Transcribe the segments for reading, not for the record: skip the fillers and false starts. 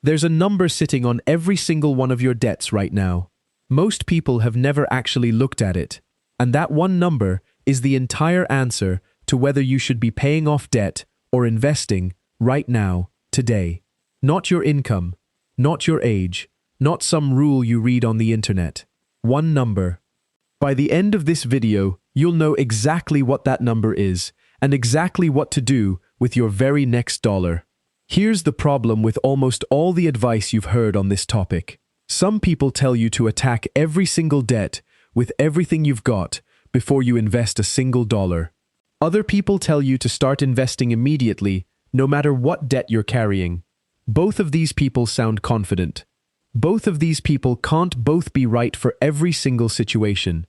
There's a number sitting on every single one of your debts right now. Most people have never actually looked at it, and that one number is the entire answer to whether you should be paying off debt or investing right now, today. Not your income, not your age, not some rule you read on the internet. One number. By the end of this video, you'll know exactly what that number is and exactly what to do with your very next dollar. Here's the problem with almost all the advice you've heard on this topic. Some people tell you to attack every single debt with everything you've got before you invest a single dollar. Other people tell you to start investing immediately, no matter what debt you're carrying. Both of these people sound confident. Both of these people can't both be right for every single situation.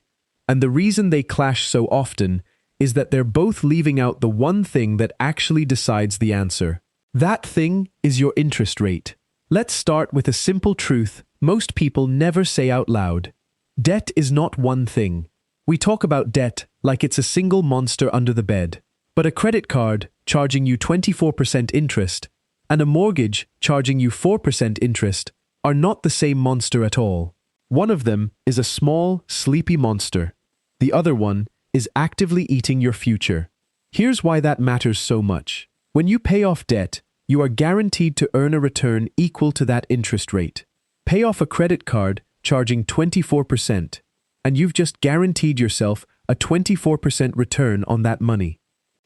And the reason they clash so often is that they're both leaving out the one thing that actually decides the answer. That thing is your interest rate. Let's start with a simple truth most people never say out loud. Debt is not one thing. We talk about debt like it's a single monster under the bed. But a credit card charging you 24% interest and a mortgage charging you 4% interest are not the same monster at all. One of them is a small, sleepy monster. The other one is actively eating your future. Here's why that matters so much. When you pay off debt, you are guaranteed to earn a return equal to that interest rate. Pay off a credit card charging 24%, and you've just guaranteed yourself a 24% return on that money.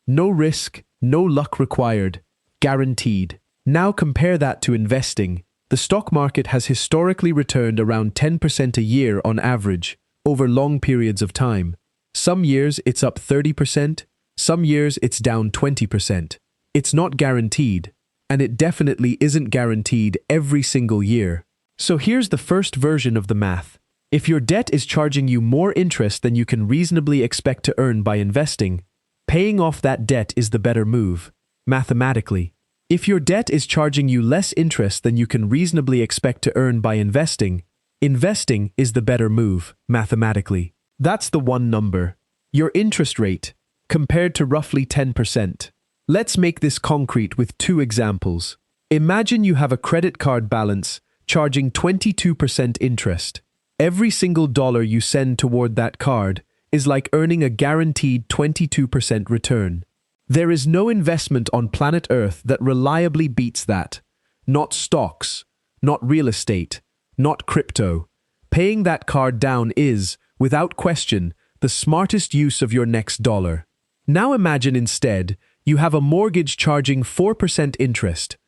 No risk, no luck required. Guaranteed. Now compare that to investing. The stock market has historically returned around 10% a year on average, over long periods of time. Some years it's up 30%, some years it's down 20%. It's not guaranteed, and it definitely isn't guaranteed every single year. So here's the first version of the math. If your debt is charging you more interest than you can reasonably expect to earn by investing, paying off that debt is the better move, mathematically. If your debt is charging you less interest than you can reasonably expect to earn by investing, investing is the better move, mathematically. That's the one number. Your interest rate, compared to roughly 10%. Let's make this concrete with two examples. Imagine you have a credit card balance charging 22% interest. Every single dollar you send toward that card is like earning a guaranteed 22% return. There is no investment on planet Earth that reliably beats that. Not stocks, not real estate, not crypto. Paying that card down is, without question, the smartest use of your next dollar. Now imagine instead, you have a mortgage charging 4% interest.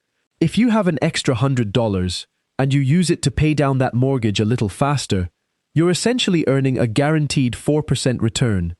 If you have an extra $100 and you use it to pay down that mortgage a little faster, you're essentially earning a guaranteed 4% return.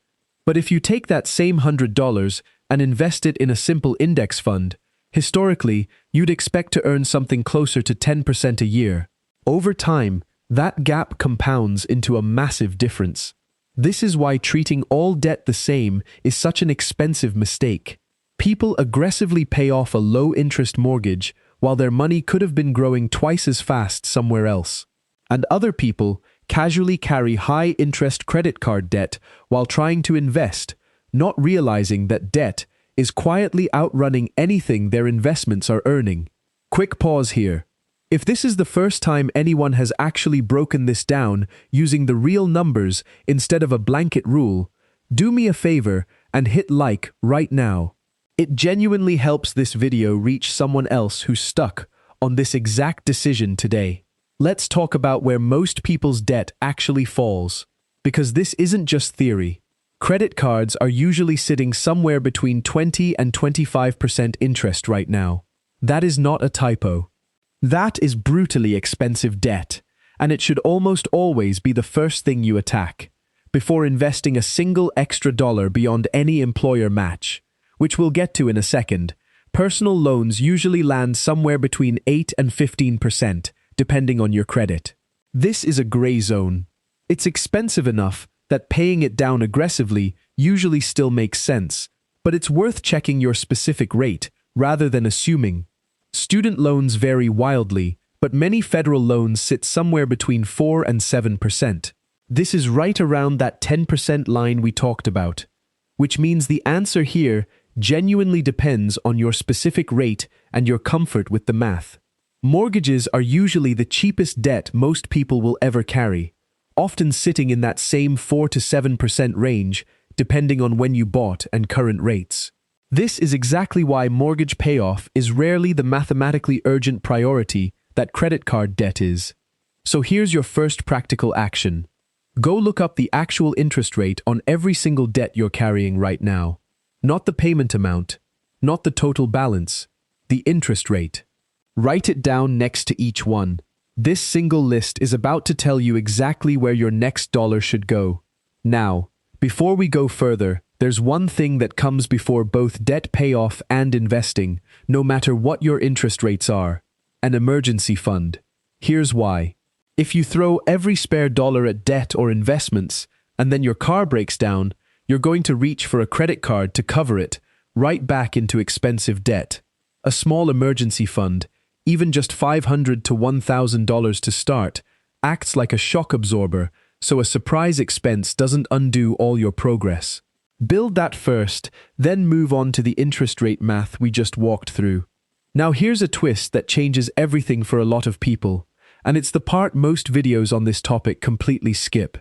But if you take that same $100 and invest it in a simple index fund, historically, you'd expect to earn something closer to 10% a year. Over time, that gap compounds into a massive difference. This is why treating all debt the same is such an expensive mistake. People aggressively pay off a low-interest mortgage while their money could have been growing twice as fast somewhere else. And other people casually carry high-interest credit card debt while trying to invest, not realizing that debt is quietly outrunning anything their investments are earning. Quick pause here. If this is the first time anyone has actually broken this down using the real numbers instead of a blanket rule, do me a favor and hit like right now. It genuinely helps this video reach someone else who's stuck on this exact decision today. Let's talk about where most people's debt actually falls, because this isn't just theory. Credit cards are usually sitting somewhere between 20 and 25% interest right now. That is not a typo. That is brutally expensive debt, and it should almost always be the first thing you attack, before investing a single extra dollar beyond any employer match, which we'll get to in a second. Personal loans usually land somewhere between 8 and 15%, depending on your credit. This is a gray zone. It's expensive enough that paying it down aggressively usually still makes sense, but it's worth checking your specific rate rather than assuming. Student loans vary wildly, but many federal loans sit somewhere between 4 and 7%. This is right around that 10% line we talked about, which means the answer here genuinely depends on your specific rate and your comfort with the math. Mortgages are usually the cheapest debt most people will ever carry, often sitting in that same 4 to 7% range, depending on when you bought and current rates. This is exactly why mortgage payoff is rarely the mathematically urgent priority that credit card debt is. So here's your first practical action. Go look up the actual interest rate on every single debt you're carrying right now. Not the payment amount, not the total balance, the interest rate. Write it down next to each one. This single list is about to tell you exactly where your next dollar should go. Now, before we go further, there's one thing that comes before both debt payoff and investing, no matter what your interest rates are: an emergency fund. Here's why. If you throw every spare dollar at debt or investments, and then your car breaks down, you're going to reach for a credit card to cover it, right back into expensive debt. A small emergency fund, even just $500 to $1,000 to start, acts like a shock absorber, so a surprise expense doesn't undo all your progress. Build that first, then move on to the interest rate math we just walked through. Now here's a twist that changes everything for a lot of people, and it's the part most videos on this topic completely skip.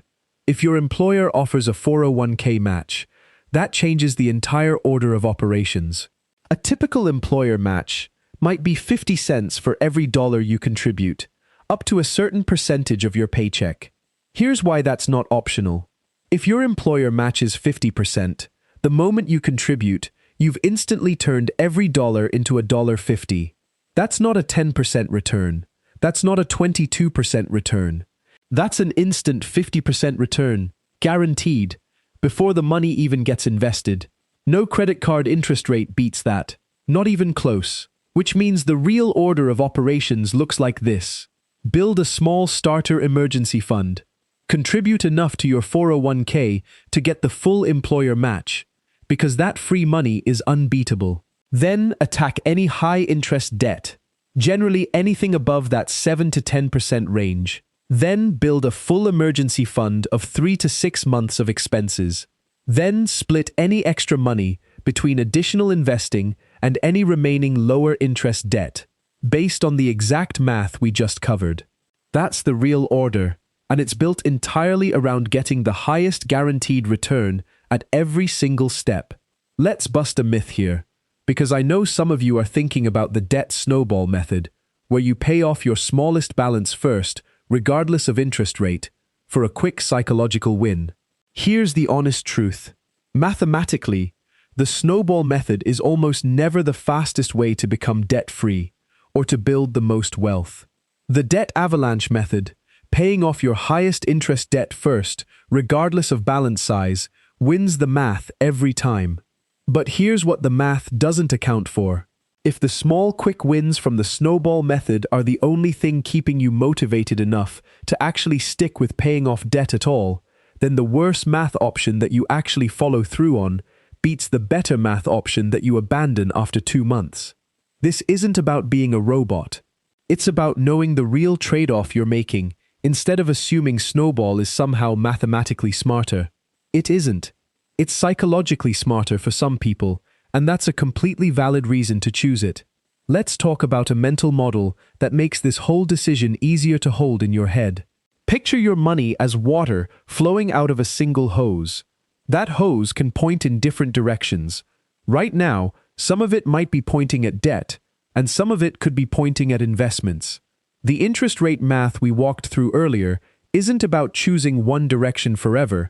If your employer offers a 401k match, that changes the entire order of operations. A typical employer match might be 50 cents for every dollar you contribute, up to a certain percentage of your paycheck. Here's why that's not optional. If your employer matches 50%, the moment you contribute, you've instantly turned every dollar into $1.50. That's not a 10% return. That's not a 22% return. That's an instant 50% return, guaranteed, before the money even gets invested. No credit card interest rate beats that, not even close. Which means the real order of operations looks like this. Build a small starter emergency fund. Contribute enough to your 401k to get the full employer match, because that free money is unbeatable. Then attack any high-interest debt, generally anything above that 7 to 10% range. Then build a full emergency fund of 3 to 6 months of expenses. Then split any extra money between additional investing and any remaining lower interest debt, based on the exact math we just covered. That's the real order, and it's built entirely around getting the highest guaranteed return at every single step. Let's bust a myth here, because I know some of you are thinking about the debt snowball method, where you pay off your smallest balance first, regardless of interest rate, for a quick psychological win. Here's the honest truth. Mathematically, the snowball method is almost never the fastest way to become debt-free or to build the most wealth. The debt avalanche method, paying off your highest interest debt first, regardless of balance size, wins the math every time. But here's what the math doesn't account for. If the small quick wins from the snowball method are the only thing keeping you motivated enough to actually stick with paying off debt at all, then the worse math option that you actually follow through on beats the better math option that you abandon after 2 months. This isn't about being a robot. It's about knowing the real trade-off you're making, instead of assuming snowball is somehow mathematically smarter. It isn't. It's psychologically smarter for some people, and that's a completely valid reason to choose it. Let's talk about a mental model that makes this whole decision easier to hold in your head. Picture your money as water flowing out of a single hose. That hose can point in different directions. Right now, some of it might be pointing at debt, and some of it could be pointing at investments. The interest rate math we walked through earlier isn't about choosing one direction forever.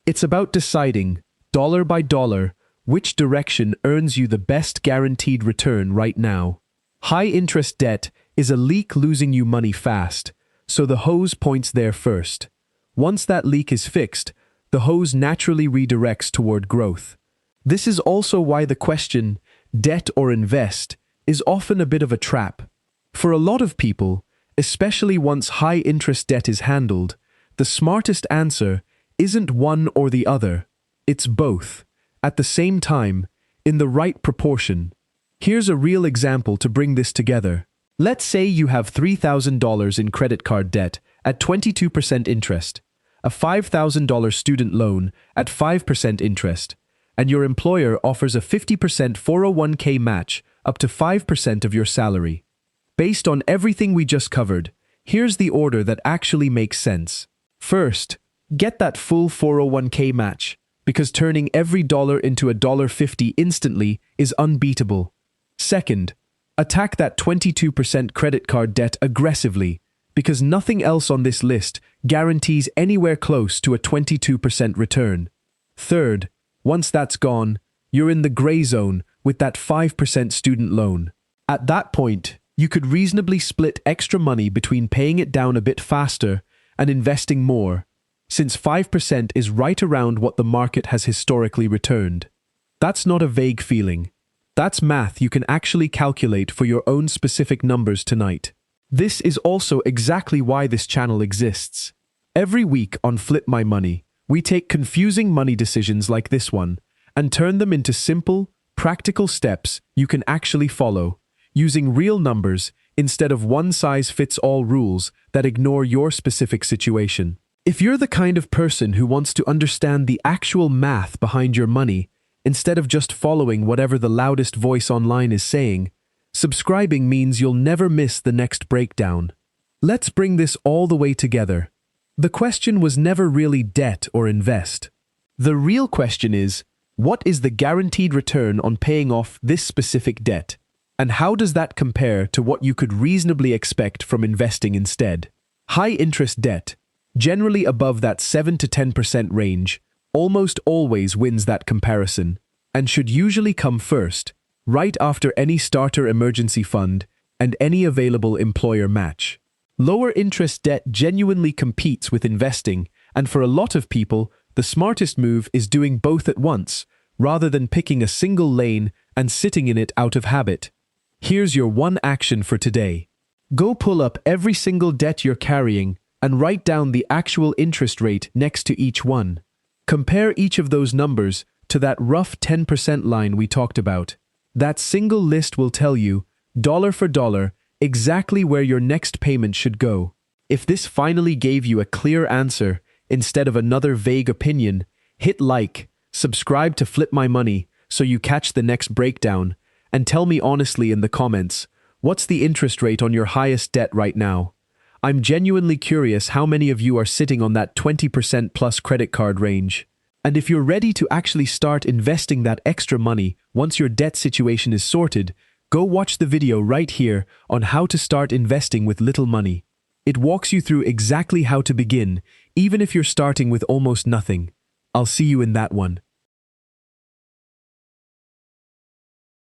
It's about deciding, dollar by dollar, which direction earns you the best guaranteed return right now. High-interest debt is a leak losing you money fast, so the hose points there first. Once that leak is fixed, the hose naturally redirects toward growth. This is also why the question, debt or invest, is often a bit of a trap. For a lot of people, especially once high-interest debt is handled, the smartest answer isn't one or the other. It's both, at the same time, in the right proportion. Here's a real example to bring this together. Let's say you have $3,000 in credit card debt at 22% interest, a $5,000 student loan at 5% interest, and your employer offers a 50% 401k match up to 5% of your salary. Based on everything we just covered, here's the order that actually makes sense. First, get that full 401k match, because turning every dollar into $1.50 instantly is unbeatable. Second, attack that 22% credit card debt aggressively, because nothing else on this list guarantees anywhere close to a 22% return. Third, once that's gone, you're in the gray zone with that 5% student loan. At that point, you could reasonably split extra money between paying it down a bit faster and investing more, since 5% is right around what the market has historically returned. That's not a vague feeling. That's math you can actually calculate for your own specific numbers tonight. This is also exactly why this channel exists. Every week on Flip My Money, we take confusing money decisions like this one and turn them into simple, practical steps you can actually follow, using real numbers instead of one-size-fits-all rules that ignore your specific situation. If you're the kind of person who wants to understand the actual math behind your money, instead of just following whatever the loudest voice online is saying, subscribing means you'll never miss the next breakdown. Let's bring this all the way together. The question was never really debt or invest. The real question is, what is the guaranteed return on paying off this specific debt? And how does that compare to what you could reasonably expect from investing instead? High-interest debt, generally above that 7 to 10% range, almost always wins that comparison, and should usually come first, right after any starter emergency fund and any available employer match. Lower interest debt genuinely competes with investing, and for a lot of people, the smartest move is doing both at once, rather than picking a single lane and sitting in it out of habit. Here's your one action for today. Go pull up every single debt you're carrying and write down the actual interest rate next to each one. Compare each of those numbers to that rough 10% line we talked about. That single list will tell you, dollar for dollar, exactly where your next payment should go. If this finally gave you a clear answer instead of another vague opinion, hit like, subscribe to Flip My Money so you catch the next breakdown, and tell me honestly in the comments, what's the interest rate on your highest debt right now? I'm genuinely curious how many of you are sitting on that 20% plus credit card range. And if you're ready to actually start investing that extra money once your debt situation is sorted, go watch the video right here on how to start investing with little money. It walks you through exactly how to begin, even if you're starting with almost nothing. I'll see you in that one.